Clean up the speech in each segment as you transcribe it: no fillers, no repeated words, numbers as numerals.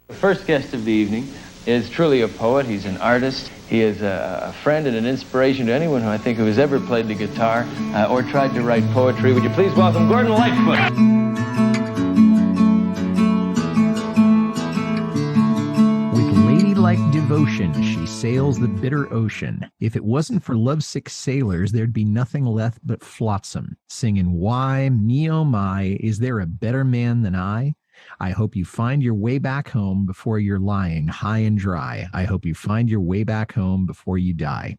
The first guest of the evening is truly a poet. He's an artist. He is a friend and an inspiration to anyone who I think who has ever played the guitar or tried to write poetry. Would you please welcome Gordon Lightfoot? Like devotion, she sails the bitter ocean. If it wasn't for lovesick sailors, there'd be nothing left but flotsam, singing, why, me oh my, is there a better man than I? I hope you find your way back home before you're lying high and dry. I hope you find your way back home before you die.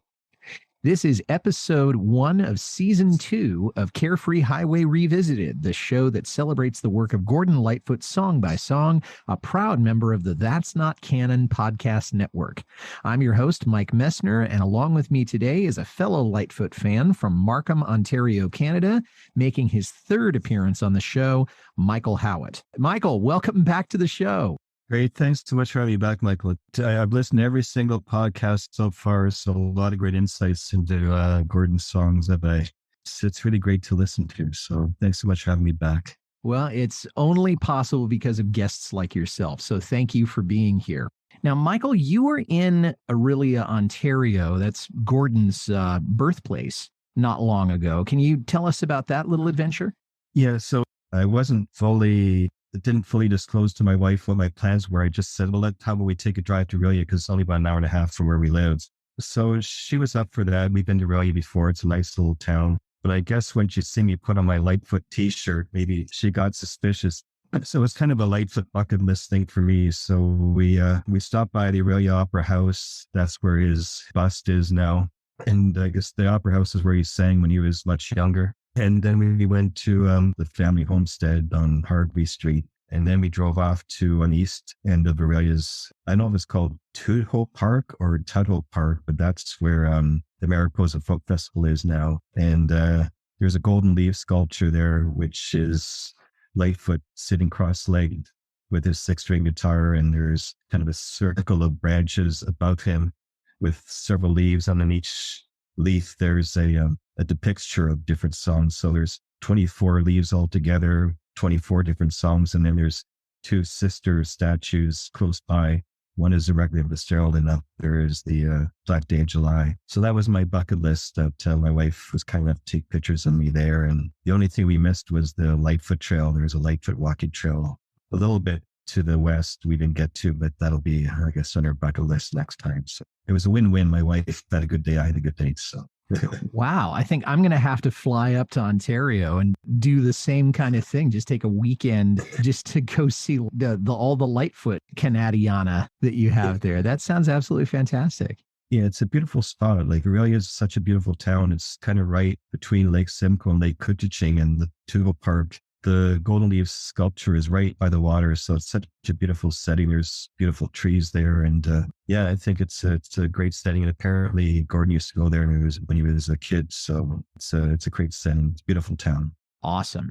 This is episode 1 of season 2 of Carefree Highway Revisited, the show that celebrates the work of Gordon Lightfoot song by song, a proud member of the That's Not Canon podcast network. I'm your host, Mike Messner, and along with me today is a fellow Lightfoot fan from Markham, Ontario, Canada, making his 3rd appearance on the show, Michael Howitt. Michael, welcome back to the show. Great. Thanks so much for having me back, Michael. I've listened to every single podcast so far, so a lot of great insights into Gordon's songs. It's really great to listen to. So thanks so much for having me back. Well, it's only possible because of guests like yourself. So thank you for being here. Now, Michael, you were in Orillia, Ontario. That's Gordon's birthplace not long ago. Can you tell us about that little adventure? Yeah, so I didn't fully disclose to my wife what my plans were. I just said, well, how about we take a drive to Orillia, because it's only about an hour and a half from where we live. So she was up for that. We've been to Orillia before. It's a nice little town. But I guess when she seen me put on my Lightfoot t-shirt, maybe she got suspicious. So it's kind of a Lightfoot bucket list thing for me. So we stopped by the Orillia Opera House. That's where his bust is now. And I guess the Opera House is where he sang when he was much younger. And then we went to the family homestead on Harvey Street. And then we drove off to an east end of Orillia's, I don't know if it's called Tudhoe Park or Tudhoe Park, but that's where the Mariposa Folk Festival is now. And there's a golden leaf sculpture there, which is Lightfoot sitting cross-legged with his 6-string guitar. And there's kind of a circle of branches above him with several leaves. On each leaf, there's a depiction of different songs. So there's 24 leaves altogether, 24 different songs. And then there's 2 sister statues close by. One is directly of Fitzgerald, and there is the Black Day of July. So that was my bucket list that my wife was kind enough to take pictures of me there. And the only thing we missed was the Lightfoot Trail. There's a Lightfoot walking trail a little bit to the west we didn't get to, but that'll be, I guess, on our bucket list next time. So it was a win-win. My wife had a good day. I had a good day. So. Wow. I think I'm going to have to fly up to Ontario and do the same kind of thing. Just take a weekend just to go see all the Lightfoot Canadiana that you have there. That sounds absolutely fantastic. Yeah, it's a beautiful spot. Like, Orillia is such a beautiful town. It's kind of right between Lake Simcoe and Lake Couchiching and the Tudhoe Park. The golden leaf sculpture is right by the water, so it's such a beautiful setting. There's beautiful trees there, and yeah, I think it's a great setting. And apparently, Gordon used to go there when he was a kid, so it's a great setting. It's a beautiful town. Awesome.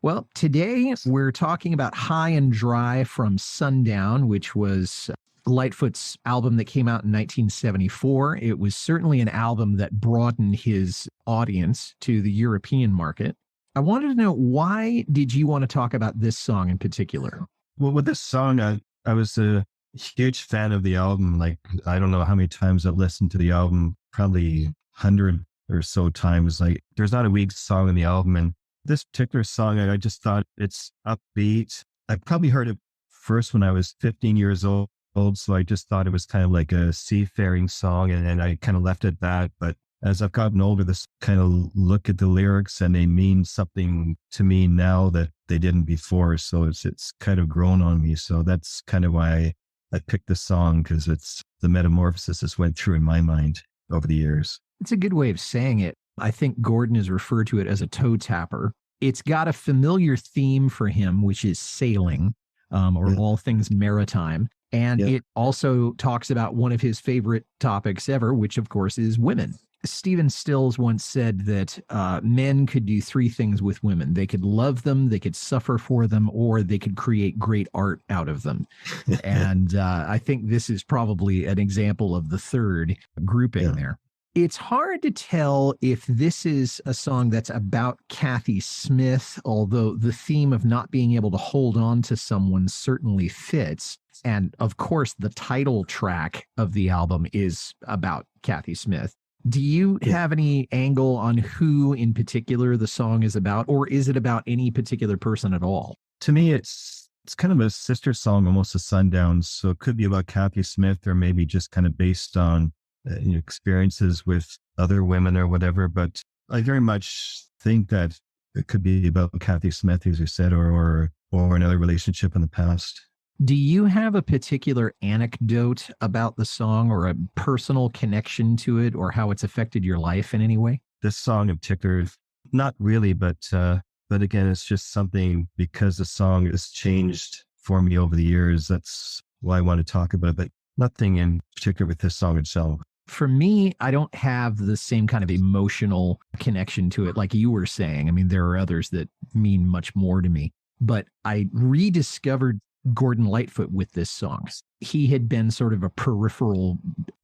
Well, today we're talking about High and Dry from Sundown, which was Lightfoot's album that came out in 1974. It was certainly an album that broadened his audience to the European market. I wanted to know, why did you want to talk about this song in particular? Well, with this song, I was a huge fan of the album. Like, I don't know how many times I've listened to the album, probably 100 or so times. Like, there's not a weak song in the album. And this particular song, I just thought it's upbeat. I probably heard it first when I was 15 years old. So I just thought it was kind of like a seafaring song, and I kind of left it at that. But as I've gotten older, this kind of look at the lyrics, and they mean something to me now that they didn't before. So it's kind of grown on me. So that's kind of why I picked this song, because it's the metamorphosis this went through in my mind over the years. It's a good way of saying it. I think Gordon has referred to it as a toe tapper. It's got a familiar theme for him, which is sailing, or all things maritime. And it also talks about one of his favorite topics ever, which of course is women. Stephen Stills once said that men could do 3 things with women. They could love them, they could suffer for them, or they could create great art out of them. And I think this is probably an example of the third grouping there. It's hard to tell if this is a song that's about Kathy Smith, although the theme of not being able to hold on to someone certainly fits. And of course, the title track of the album is about Kathy Smith. Do you have any angle on who in particular the song is about, or is it about any particular person at all? To me, it's kind of a sister song, almost a Sundowns. So it could be about Kathy Smith, or maybe just kind of based on experiences with other women or whatever. But I very much think that it could be about Kathy Smith, as you said, or another relationship in the past. Do you have a particular anecdote about the song or a personal connection to it or how it's affected your life in any way? This song in particular, not really, but again, it's just something because the song has changed for me over the years. That's why I want to talk about it, but nothing in particular with this song itself. For me, I don't have the same kind of emotional connection to it like you were saying. I mean, there are others that mean much more to me, but I rediscovered Gordon Lightfoot with this song. He had been sort of a peripheral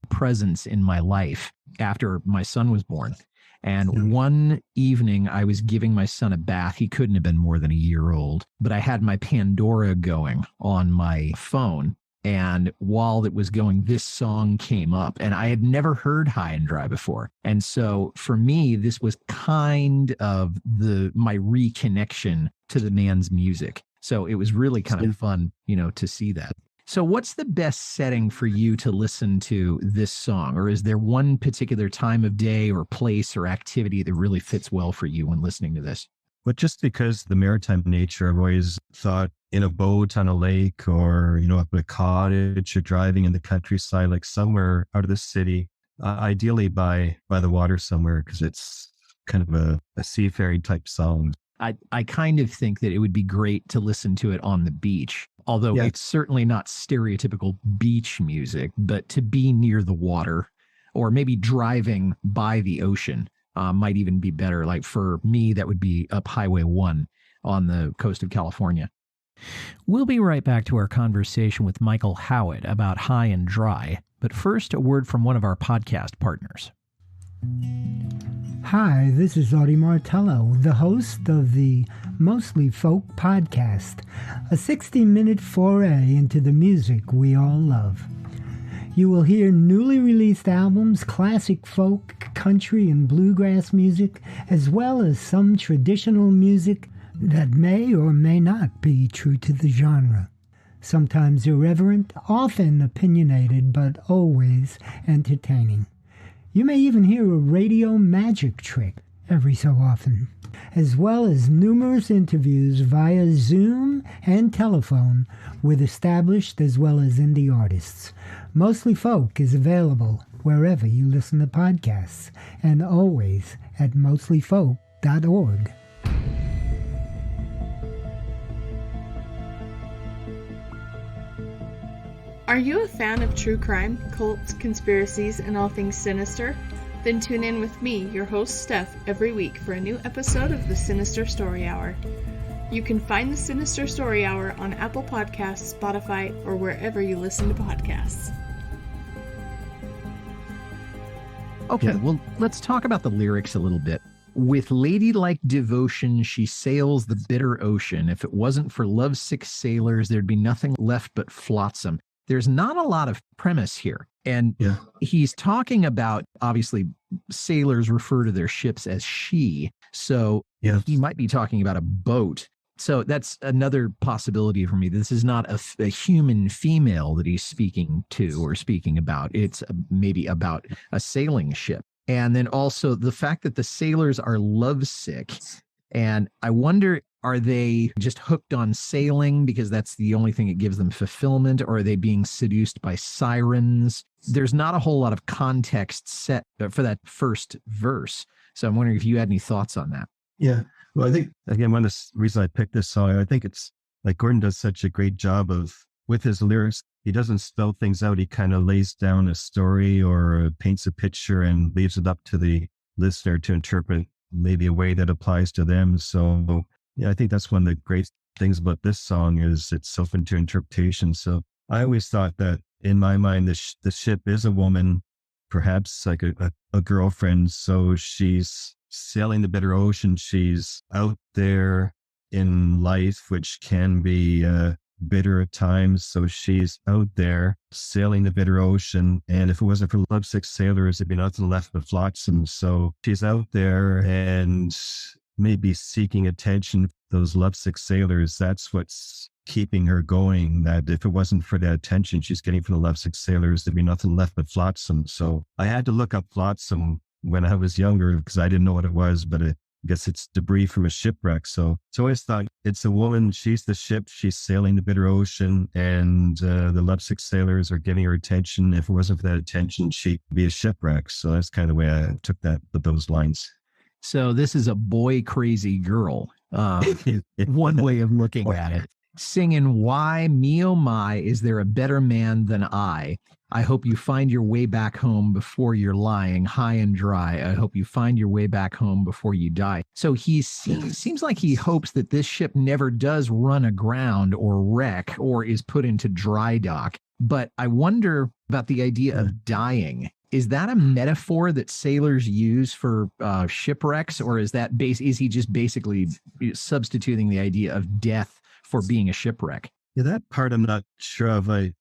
presence in my life after my son was born. And one evening I was giving my son a bath. He couldn't have been more than a year old, but I had my Pandora going on my phone. And while it was going, this song came up, and I had never heard High and Dry before. And so for me, this was kind of my reconnection to the man's music. So it was really kind of fun, to see that. So what's the best setting for you to listen to this song? Or is there one particular time of day or place or activity that really fits well for you when listening to this? But just because the maritime nature, I've always thought in a boat on a lake, or, up in a cottage, or driving in the countryside, like somewhere out of the city, ideally by the water somewhere, because it's kind of a seafaring type song. I kind of think that it would be great to listen to it on the beach, although it's certainly not stereotypical beach music, but to be near the water or maybe driving by the ocean might even be better. Like for me, that would be up Highway 1 on the coast of California. We'll be right back to our conversation with Michael Howitt about High and Dry, but first, a word from one of our podcast partners. Hi, this is Audie Martello, the host of the Mostly Folk podcast, a 60-minute foray into the music we all love. You will hear newly released albums, classic folk, country, and bluegrass music, as well as some traditional music that may or may not be true to the genre. Sometimes irreverent, often opinionated, but always entertaining. You may even hear a radio magic trick every so often, as well as numerous interviews via Zoom and telephone with established as well as indie artists. Mostly Folk is available wherever you listen to podcasts, and always at mostlyfolk.org. Are you a fan of true crime, cults, conspiracies, and all things sinister? Then tune in with me, your host Steph, every week for a new episode of the Sinister Story Hour. You can find the Sinister Story Hour on Apple Podcasts, Spotify, or wherever you listen to podcasts. Okay, well, let's talk about the lyrics a little bit. With ladylike devotion, she sails the bitter ocean. If it wasn't for lovesick sailors, there'd be nothing left but flotsam. There's not a lot of premise here. And he's talking about, obviously, sailors refer to their ships as she. So he might be talking about a boat. So that's another possibility for me. This is not a human female that he's speaking to or speaking about. It's maybe about a sailing ship. And then also the fact that the sailors are lovesick. And I wonder, are they just hooked on sailing because that's the only thing that gives them fulfillment? Or are they being seduced by sirens? There's not a whole lot of context set for that first verse. So I'm wondering if you had any thoughts on that. Yeah. Well, I think, again, one of the reasons I picked this song, I think it's like Gordon does such a great job of, with his lyrics, he doesn't spell things out. He kind of lays down a story or paints a picture and leaves it up to the listener to interpret maybe a way that applies to them. So yeah, I think that's one of the great things about this song is it's open to interpretation. So I always thought that in my mind, the ship is a woman perhaps like a girlfriend. So she's sailing the bitter ocean. She's out there in life, which can be bitter at times. So she's out there sailing the bitter ocean. And if it wasn't for lovesick sailors, there'd be nothing left but flotsam. So she's out there and maybe seeking attention. Those lovesick sailors, that's what's keeping her going. That if it wasn't for the attention she's getting from the lovesick sailors, there'd be nothing left but flotsam. So I had to look up flotsam when I was younger because I didn't know what it was, but I guess it's debris from a shipwreck. So I always thought it's a woman. She's the ship. She's sailing the bitter ocean, and the lovesick sailors are giving her attention. If it wasn't for that attention, she'd be a shipwreck. So that's kind of the way I took those lines. So this is a boy crazy girl. One way of looking at it. Singing, why, me oh my, is there a better man than I? I hope you find your way back home before you're lying high and dry. I hope you find your way back home before you die. So he seems like he hopes that this ship never does run aground or wreck or is put into dry dock. But I wonder about the idea of dying. Is that a metaphor that sailors use for shipwrecks, or is he just basically substituting the idea of death for being a shipwreck? Yeah, that part I'm not sure of. I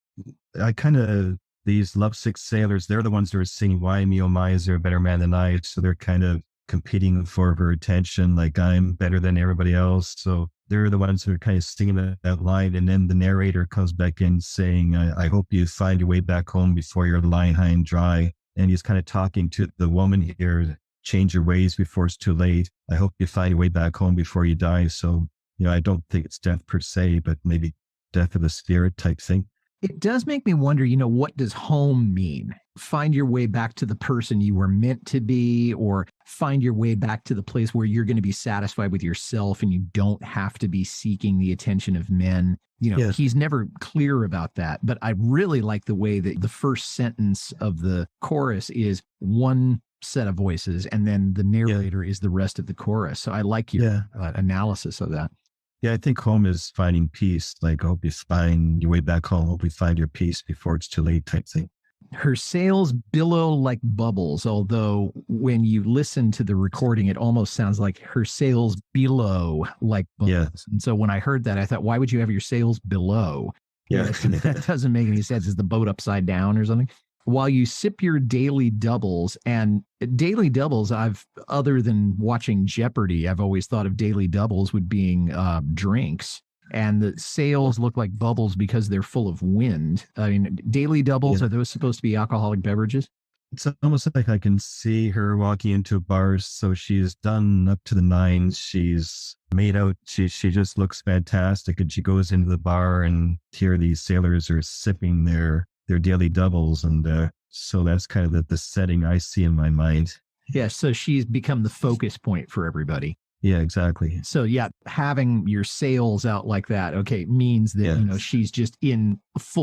kind of, these lovesick sailors, they're the ones that are singing, why me oh my, is there a better man than I? So they're kind of competing for her attention, like I'm better than everybody else. So they're the ones who are kind of singing that line. And then the narrator comes back in saying, I hope you find your way back home before you're lying high and dry. And he's kind of talking to the woman here, change your ways before it's too late. I hope you find your way back home before you die. So, I don't think it's death per se, but maybe death of the spirit type thing. It does make me wonder, what does home mean? Find your way back to the person you were meant to be, or find your way back to the place where you're going to be satisfied with yourself and you don't have to be seeking the attention of men. Yes. He's never clear about that. But I really like the way that the first sentence of the chorus is one set of voices, and then the narrator is the rest of the chorus. So I like your analysis of that. Yeah, I think home is finding peace. Like, I hope you find your way back home. I hope you find your peace before it's too late type thing. Her sails billow like bubbles, although when you listen to the recording, it almost sounds like her sails below like bubbles. Yeah. And so when I heard that, I thought, why would you have your sails below? Yeah. That doesn't make any sense. Is the boat upside down or something? While you sip your daily doubles, and daily doubles, other than watching Jeopardy, I've always thought of daily doubles would being drinks. And the sails look like bubbles because they're full of wind. I mean, daily doubles, are those supposed to be alcoholic beverages? It's almost like I can see her walking into a bar. So she's done up to the nines. She's made out. She just looks fantastic. And she goes into the bar, and here these sailors are sipping their daily doubles. And so that's kind of the setting I see in my mind. Yeah. So she's become the focus point for everybody. Yeah, exactly. So having your sails out like that, means that, she's just in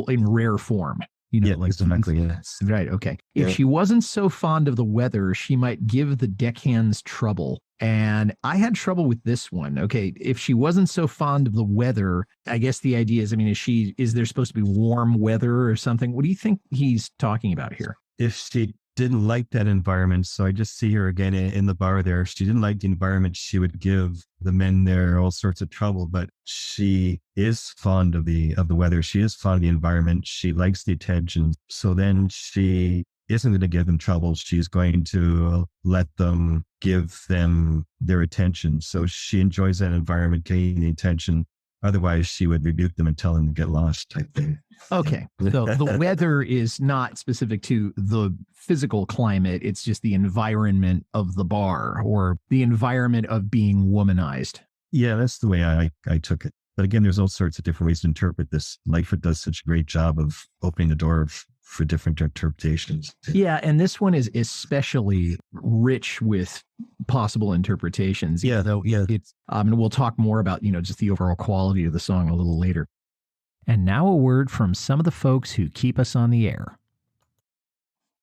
rare form. Exactly. Yes. Right. Okay. If she wasn't so fond of the weather, she might give the deckhands trouble. And I had trouble with this one. Okay. If she wasn't so fond of the weather, I guess the idea is, is there supposed to be warm weather or something? What do you think he's talking about here? If she didn't like that environment, so I just see her again in the bar there. If she didn't like the environment, she would give the men there all sorts of trouble. But she is fond of the weather. She is fond of the environment. She likes the attention. So then she isn't going to give them trouble. She's going to let them give them their attention. So she enjoys that environment, getting the attention. Otherwise, she would rebuke them and tell them to get lost type thing. Okay. So the weather is not specific to the physical climate. It's just the environment of the bar, or the environment of being womanized. Yeah, that's the way I took it. But again, there's all sorts of different ways to interpret this. Lightfoot does such a great job of opening the door for different interpretations. Yeah, and this one is especially rich with possible interpretations. Yeah, though. Yeah, it's. And we'll talk more about just the overall quality of the song a little later. And now a word from some of the folks who keep us on the air.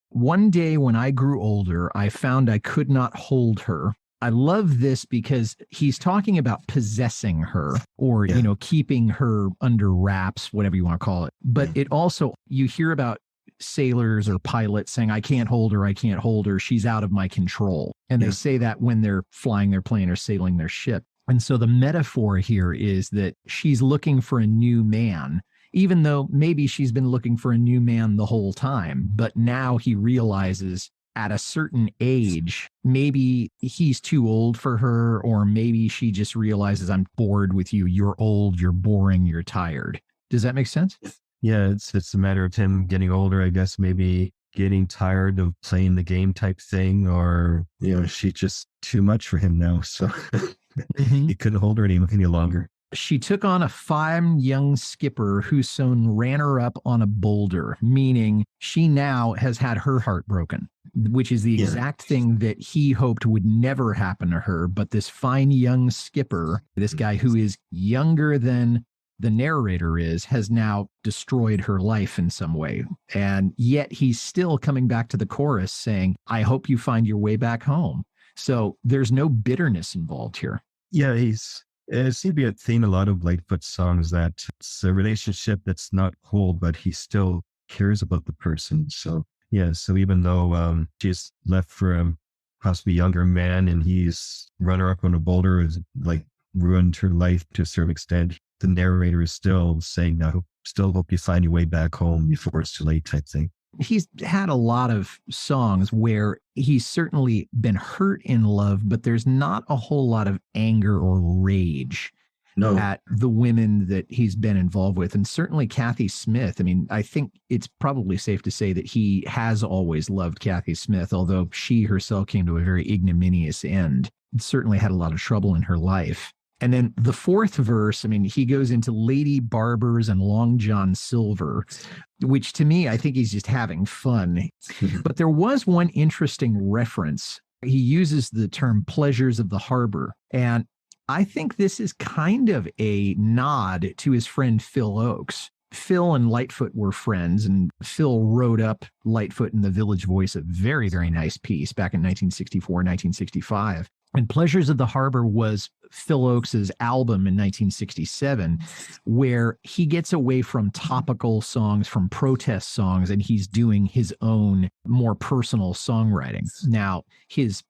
One day when I grew older, I found I could not hold her. I love this because he's talking about possessing her, or keeping her under wraps, whatever you want to call it. But it also, you hear about sailors or pilots saying, I can't hold her, I can't hold her, she's out of my control. And they say that when they're flying their plane or sailing their ship. And so the metaphor here is that she's looking for a new man, even though maybe she's been looking for a new man the whole time. But now he realizes at a certain age, maybe he's too old for her, or maybe she just realizes, I'm bored with you. You're old, you're boring, you're tired. Does that make sense? Yeah, it's a matter of him getting older, I guess, maybe getting tired of playing the game type thing, or, she's just too much for him now. So he couldn't hold her any longer. She took on a fine young skipper who soon ran her up on a boulder, meaning she now has had her heart broken, which is the exact thing that he hoped would never happen to her. But this fine young skipper, this guy who is younger than the narrator is, has now destroyed her life in some way. And yet he's still coming back to the chorus saying, I hope you find your way back home. So there's no bitterness involved here. Yeah, it seems to be a theme a lot of Lightfoot songs, that it's a relationship that's not whole, but he still cares about the person. So yeah, so even though she's left for a possibly younger man and he's run her up on a boulder, is like ruined her life to a certain extent, the narrator is still saying, I still hope you find your way back home before it's too late type thing. He's had a lot of songs where he's certainly been hurt in love, but there's not a whole lot of anger or rage at the women that he's been involved with. And certainly Kathy Smith. I mean, I think it's probably safe to say that he has always loved Kathy Smith, although she herself came to a very ignominious end. Certainly had a lot of trouble in her life. And then the fourth verse, I mean, he goes into Lady Barbers and Long John Silver, which to me, I think he's just having fun. But there was one interesting reference. He uses the term pleasures of the harbor. And I think this is kind of a nod to his friend Phil Oakes. Phil and Lightfoot were friends, and Phil wrote up Lightfoot in the Village Voice, a very, very nice piece back in 1964, 1965. And Pleasures of the Harbor was Phil Oakes's album in 1967, where he gets away from topical songs, from protest songs, and he's doing his own more personal songwriting. Now, his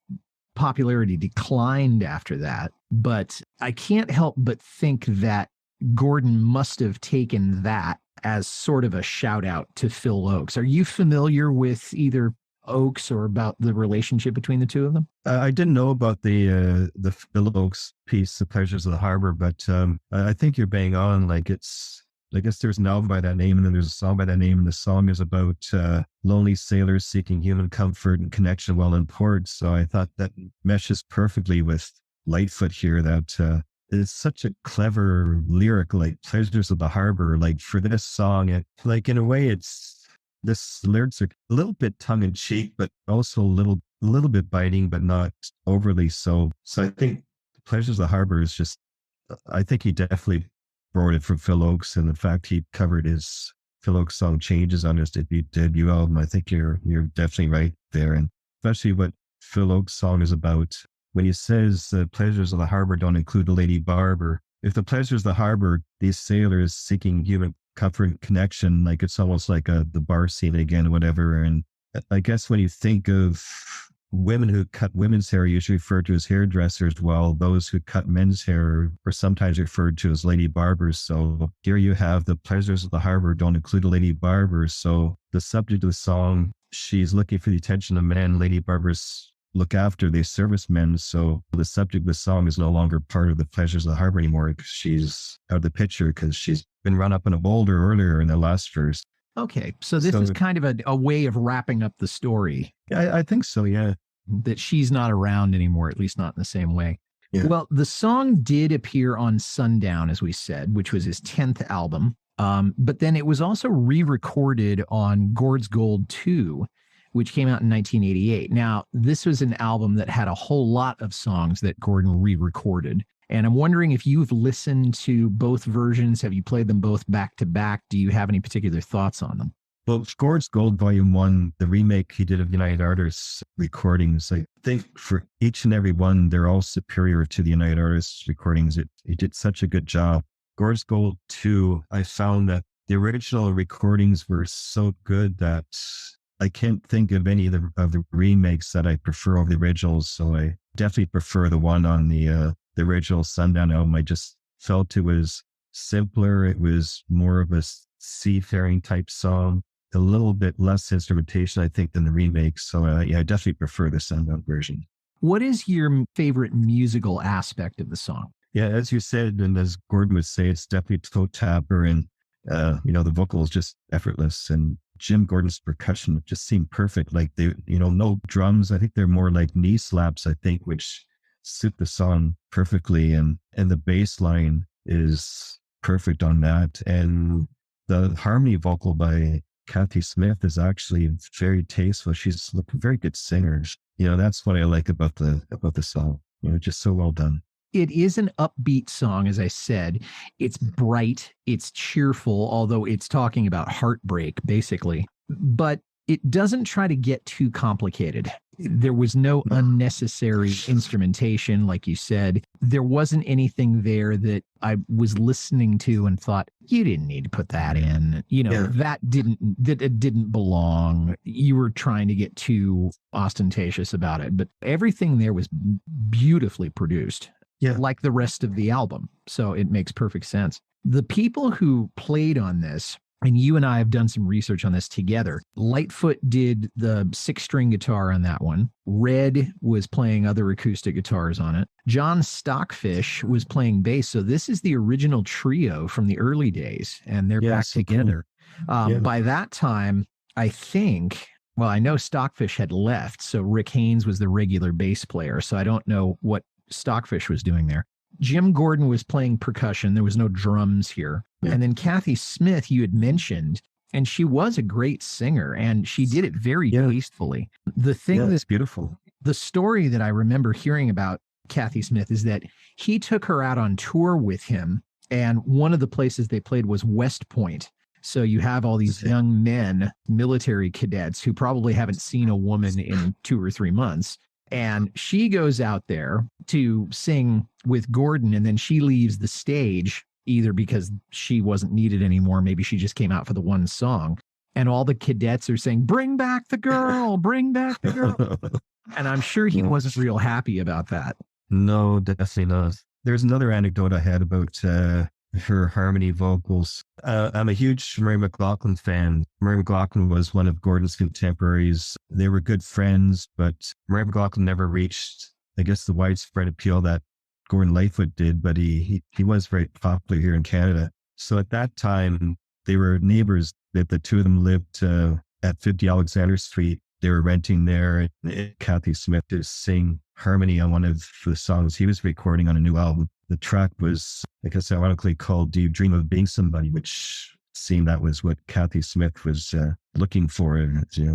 popularity declined after that, but I can't help but think that Gordon must have taken that as sort of a shout out to Phil Oakes. Are you familiar with either Oakes or about the relationship between the two of them? I didn't know about the Phil Oakes piece, The Pleasures of the Harbor, but I think you're bang on. Like, I guess there's an album by that name, and then there's a song by that name, and the song is about lonely sailors seeking human comfort and connection while in port. So I thought that meshes perfectly with Lightfoot here. That it's such a clever lyric, like Pleasures of the Harbor. Like for this song, like in a way, this lyrics are a little bit tongue in cheek, but also a little bit biting, but not overly so. So I think Pleasures of the Harbor is just, I think he definitely borrowed it from Phil Oakes, and the fact he covered his Phil Oakes song Changes on his debut album. I think you're definitely right there. And especially what Phil Oakes' song is about, when he says Pleasures of the Harbor don't include the Lady Barber. If the pleasures of the harbor, these sailors seeking human comfort and connection, like it's almost like the bar scene again or whatever. And I guess when you think of women who cut women's hair, usually referred to as hairdressers, while those who cut men's hair are sometimes referred to as lady barbers. So here you have the pleasures of the harbor don't include a lady barber. So the subject of the song, she's looking for the attention of men. Lady barbers look after the servicemen. So the subject of the song is no longer part of the pleasures of the harbor anymore, because she's out of the picture, because she's been run up in a boulder earlier in the last verse. Okay, so this is kind of a way of wrapping up the story. I think so, yeah. That she's not around anymore, at least not in the same way. Yeah. Well, the song did appear on Sundown, as we said, which was his 10th album. But then it was also re-recorded on Gord's Gold 2, which came out in 1988. Now, this was an album that had a whole lot of songs that Gordon re-recorded. And I'm wondering if you've listened to both versions. Have you played them both back to back? Do you have any particular thoughts on them? Well, Gord's Gold Volume 1, the remake he did of United Artists recordings, I think for each and every one, they're all superior to the United Artists recordings. He did such a good job. Gord's Gold 2, I found that the original recordings were so good that I can't think of any of the remakes that I prefer over the originals. So I definitely prefer the one on the original Sundown album. I just felt it was simpler. It was more of a seafaring type song, a little bit less instrumentation, I think, than the remake. So yeah, I definitely prefer the Sundown version. What is your favorite musical aspect of the song? Yeah, as you said, and as Gordon would say, it's definitely toe tapper, and the vocal is just effortless, and Jim Gordon's percussion just seemed perfect. Like no drums. I think they're more like knee slaps, I think, which suit the song perfectly. And the bass line is perfect on that. And the harmony vocal by Kathy Smith is actually very tasteful. She's a very good singer. That's what I like about the song. Just so well done. It is an upbeat song, as I said. It's bright, it's cheerful, although it's talking about heartbreak, basically. But it doesn't try to get too complicated. There was no unnecessary instrumentation, like you said. There wasn't anything there that I was listening to and thought, you didn't need to put that in. That didn't belong. You were trying to get too ostentatious about it. But everything there was beautifully produced. Yeah. Like the rest of the album. So it makes perfect sense. The people who played on this, and you and I have done some research on this together. Lightfoot did the 6-string guitar on that one. Red was playing other acoustic guitars on it. John Stockfish was playing bass. So this is the original trio from the early days, and they're back together. Cool. By that time, I know Stockfish had left. So Rick Haynes was the regular bass player. So I don't know what Stockfish was doing there. Jim Gordon was playing percussion. There was no drums here. Yeah. And then Kathy Smith, you had mentioned, and she was a great singer, and she did it very tastefully. The thing that's beautiful. The story that I remember hearing about Kathy Smith is that he took her out on tour with him, and one of the places they played was West Point. So you have all these young men, military cadets, who probably haven't seen a woman in 2 or 3 months. And she goes out there to sing with Gordon, and then she leaves the stage, either because she wasn't needed anymore. Maybe she just came out for the one song. And all the cadets are saying, bring back the girl, bring back the girl. And I'm sure he wasn't real happy about that. No, definitely not. There's another anecdote I had about her harmony vocals. I'm a huge Murray McLaughlin fan. Murray McLaughlin was one of Gordon's contemporaries. They were good friends, but Murray McLaughlin never reached, I guess, the widespread appeal that Gordon Lightfoot did, but he was very popular here in Canada. So at that time, they were neighbors. That the two of them lived at 50 Alexander Street. They were renting there. And Kathy Smith to sing harmony on one of the songs he was recording on a new album. The track was, I guess, ironically called "Do You Dream of Being Somebody," which seemed that was what Kathy Smith was looking for,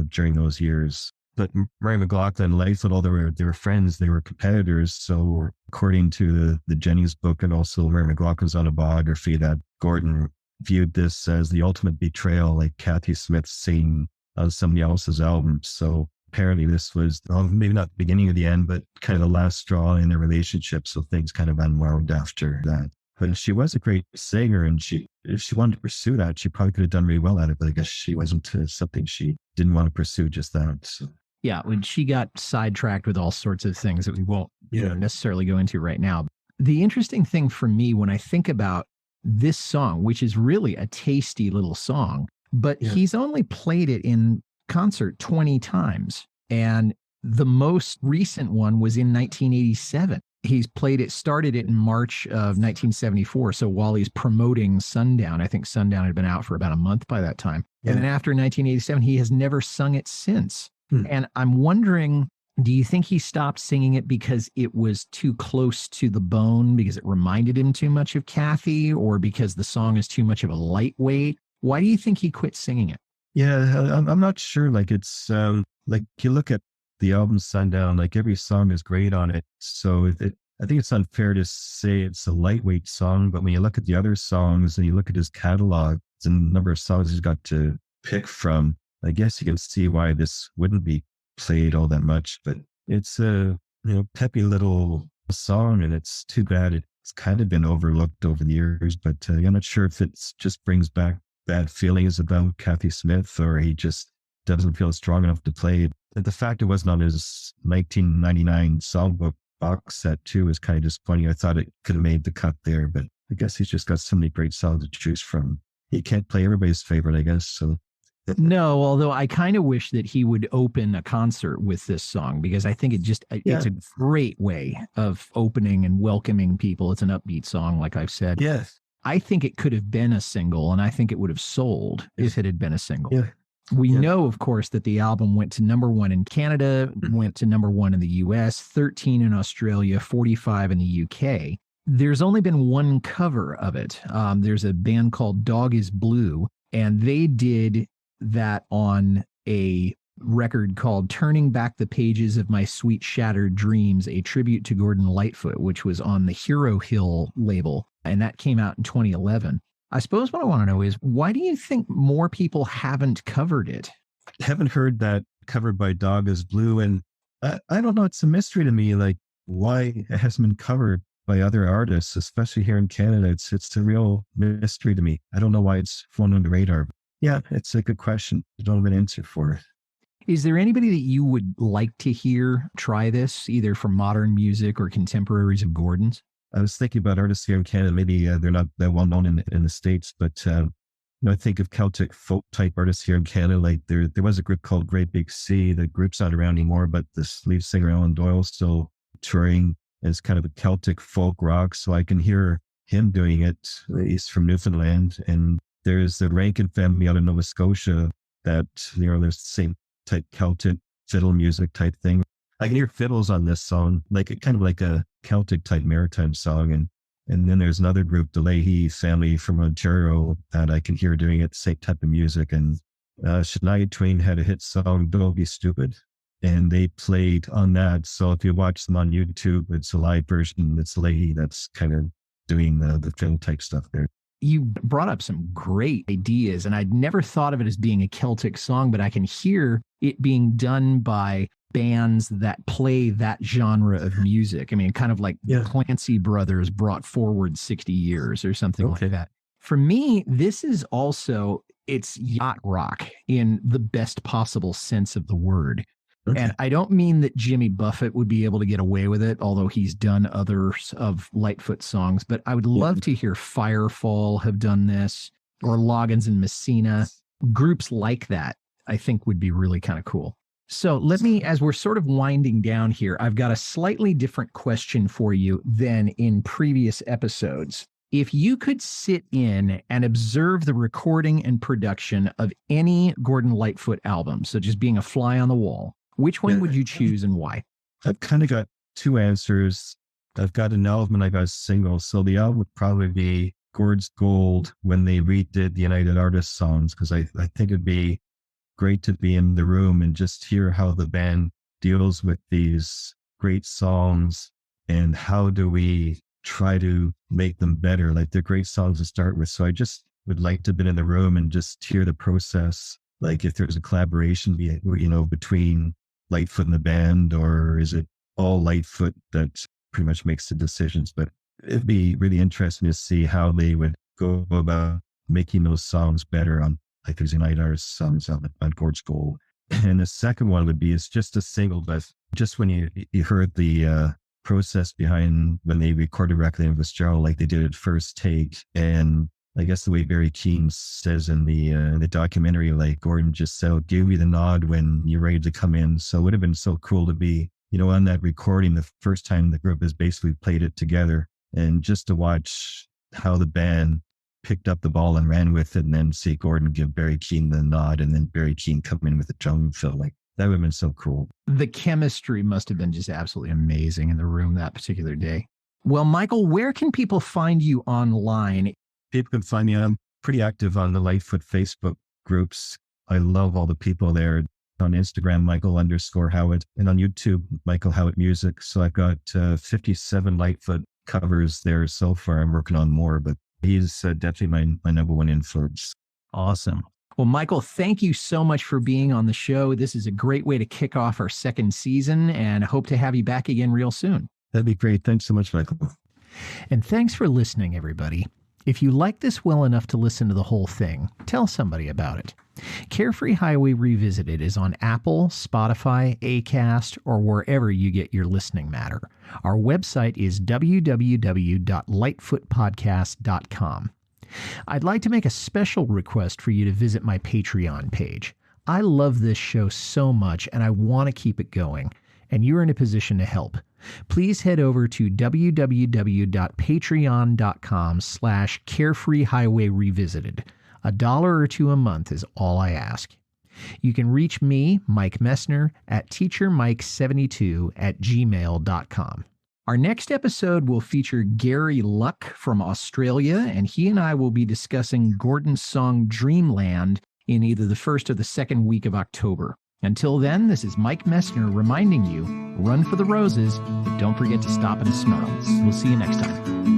during those years. But Murray McLaughlin and Lightfoot, although they were friends, they were competitors. So according to the Jennings book and also Murray McLaughlin's autobiography, that Gordon viewed this as the ultimate betrayal, like Kathy Smith singing on somebody else's album. So apparently this was maybe not the beginning of the end, but kind of the last straw in their relationship. So things kind of unwound after that. But she was a great singer, and if she wanted to pursue that, she probably could have done really well at it. But I guess she wasn't something she didn't want to pursue, just that. So. Yeah, when she got sidetracked with all sorts of things that we won't necessarily go into right now. The interesting thing for me when I think about this song, which is really a tasty little song, but he's only played it in concert 20 times. And the most recent one was in 1987. He's started it in March of 1974. So while he's promoting Sundown, I think Sundown had been out for about a month by that time. Yeah. And then after 1987, he has never sung it since. And I'm wondering, do you think he stopped singing it because it was too close to the bone, because it reminded him too much of Kathy, or because the song is too much of a lightweight? Why do you think he quit singing it? Yeah, I'm not sure. Like it's like you look at the album Sundown, like every song is great on it. So I think it's unfair to say it's a lightweight song, but when you look at the other songs and you look at his catalog, the number of songs he's got to pick from, I guess you can see why this wouldn't be played all that much. But it's a peppy little song, and it's too bad it's kind of been overlooked over the years. But I'm not sure if it just brings back bad feelings about Kathy Smith, or he just doesn't feel strong enough to play. The fact it wasn't on his 1999 songbook box set too is kind of disappointing. I thought it could have made the cut there, but I guess he's just got so many great songs to choose from. He can't play everybody's favorite, I guess. So no, although I kind of wish that he would open a concert with this song, because I think it's a great way of opening and welcoming people. It's an upbeat song, like I've said. Yes. I think it could have been a single, and I think it would have sold if it had been a single. Yeah. We know, of course, that the album went to #1 in Canada, went to #1 in the US, 13 in Australia, 45 in the UK. There's only been one cover of it. There's a band called Dog is Blue, and they did that on a record called Turning Back the Pages of My Sweet Shattered Dreams, a tribute to Gordon Lightfoot, which was on the Hero Hill label, and that came out in 2011. I suppose what I want to know is, why do you think more people haven't covered it? I haven't heard that covered by Dog is Blue, and I don't know, it's a mystery to me, like why it hasn't been covered by other artists, especially here in Canada. It's a real mystery to me. I don't know why it's flown under the radar. Yeah, it's a good question. I don't have an answer for it. Is there anybody that you would like to hear try this, either from modern music or contemporaries of Gordon's? I was thinking about artists here in Canada. Maybe they're not that well known in the States, but I think of Celtic folk type artists here in Canada. Like there was a group called Great Big Sea. The group's not around anymore, but this lead singer Alan Doyle still touring as kind of a Celtic folk rock. So I can hear him doing it. He's from Newfoundland, and there's the Rankin family out of Nova Scotia that, there's the same type Celtic fiddle music type thing. I can hear fiddles on this song, like kind of like a Celtic type maritime song. And then there's another group, the Leahy family from Ontario, that I can hear doing it, the same type of music. And Shania Twain had a hit song, Don't Be Stupid, and they played on that. So if you watch them on YouTube, it's a live version. It's Leahy that's kind of doing the fiddle type stuff there. You brought up some great ideas, and I'd never thought of it as being a Celtic song, but I can hear it being done by bands that play that genre of music. I mean, kind of like Clancy Brothers brought forward 60 years or something like that. For me, this is also, it's yacht rock in the best possible sense of the word. Okay. And I don't mean that Jimmy Buffett would be able to get away with it, although he's done others of Lightfoot songs, but I would love to hear Firefall have done this, or Loggins and Messina. Groups like that, I think, would be really kind of cool. So let me, as we're sort of winding down here, I've got a slightly different question for you than in previous episodes. If you could sit in and observe the recording and production of any Gordon Lightfoot album, so just being a fly on the wall, which one would you choose and why? I've kind of got two answers. I've got an album and I've got a single. So the album would probably be Gord's Gold, when they redid the United Artists songs, because I think it'd be great to be in the room and just hear how the band deals with these great songs and how do we try to make them better. Like they're great songs to start with. So I just would like to be in the room and just hear the process. Like if there's a collaboration, between Lightfoot and the band, or is it all Lightfoot that pretty much makes the decisions? But it'd be really interesting to see how they would go about making those songs better on like these United Artists songs on Gord's Gold. And the second one would be, it's just a single, but just when you heard the process behind when they recorded Requiem of Fitzgerald, like they did it first take. And I guess the way Barry Keane says in the documentary, like Gordon just said, I'll give you the nod when you're ready to come in. So it would have been so cool to be, on that recording the first time the group has basically played it together, and just to watch how the band picked up the ball and ran with it, and then see Gordon give Barry Keane the nod, and then Barry Keane come in with the drum fill. Like that would have been so cool. The chemistry must have been just absolutely amazing in the room that particular day. Well, Michael, where can people find you online? People can find me. I'm pretty active on the Lightfoot Facebook groups. I love all the people there. On Instagram, Michael_Howitt, and on YouTube, Michael Howitt Music. So I've got 57 Lightfoot covers there so far. I'm working on more, but he's definitely my number one influence. Awesome. Well, Michael, thank you so much for being on the show. This is a great way to kick off our second season, and I hope to have you back again real soon. That'd be great. Thanks so much, Michael. And thanks for listening, everybody. If you like this well enough to listen to the whole thing, tell somebody about it. Carefree Highway Revisited is on Apple, Spotify, Acast, or wherever you get your listening matter. Our website is www.lightfootpodcast.com. I'd like to make a special request for you to visit my Patreon page. I love this show so much, and I want to keep it going, and you're in a position to help. Please head over to www.patreon.com/carefreehighwayrevisited. $1 or $2 a month is all I ask. You can reach me, Mike Messner, at teachermike72@gmail.com. Our next episode will feature Gary Luck from Australia, and he and I will be discussing Gordon's song Dreamland in either the first or the second week of October. Until then, this is Mike Messner reminding you, run for the roses, but don't forget to stop and smell. We'll see you next time.